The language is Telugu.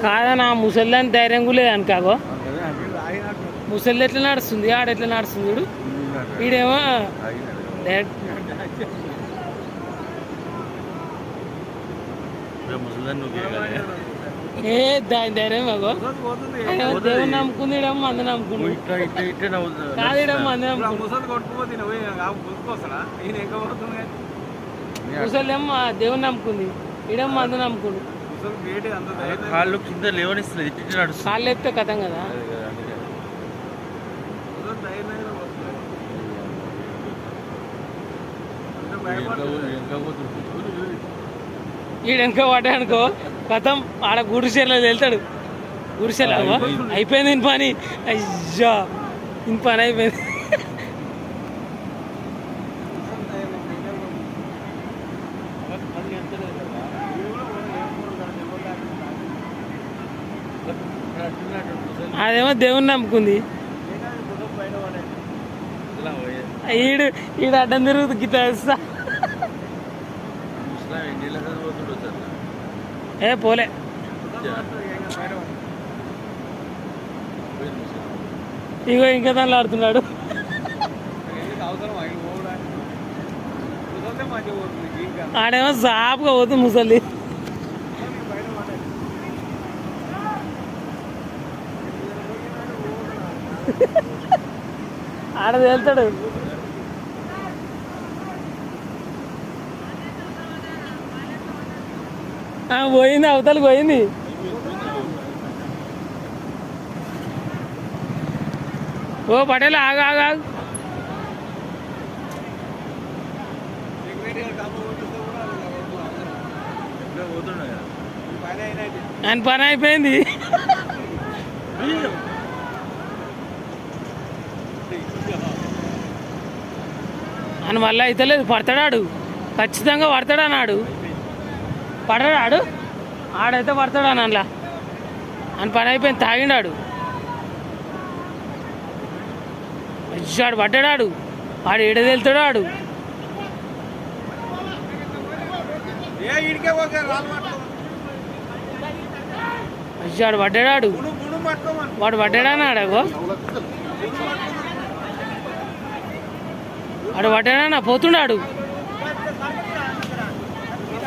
కాదన్నా ముసలిదాన్ని ధైర్యం కూడా లేదు అనుకాగో ముసలి ఎట్లా నడుస్తుంది ఆడ ఎట్లా నడుస్తుంది చూడు వీడేమో ఏ దాని ధైర్యం మాగో దేవుని నమ్ముకుంది ఇడేమో మంది నమ్ముకుంది కాదు ఇడేమో మంది ముసలి ఏమో దేవుని నమ్ముకుంది ఇడేమో మంది నమ్ముకుంది కాళ్ళు కింద లేవనిస్తుంది కాళ్ళు ఎత్తే కథం కదా ఈడెనక పడ్డానుకో కథం ఆడ గుడిసెలో వెళ్తాడు గుడిసెలో అయిపోయింది ఇన్ పని అయ్యా ఇన్ పని అయిపోయింది అదేమో దేవుని నమ్ముకుంది ఈడు అడ్డం తిరుగుతుంది గిట్లా ఏ పోలే ఇగో ఇంకా దానిలో ఆడుతున్నాడు ఆడేమో సాపుగా పోతుంది ముసలి ఆడ వెళ్తాడు పోయింది అవతలకి పోయింది ఓ పటేల్ ఆగు ఆగు ఆగు ఆయన పని అయిపోయింది అని మళ్ళీ అయితే లేదు పడతాడాడు ఖచ్చితంగా పడతాడు అన్నాడు పడరాడు ఆడైతే పడతాడు అని అందులో అని పని అయిపోయింది తాగిండాడు వచ్చాడు పడ్డాడు ఆడు ఈడ వెళ్తాడు ఆడు వచ్చాడు పడ్డాడు వాడు పడ్డాడా అన్నాడు వాడు పడ్డాడా పోతున్నాడు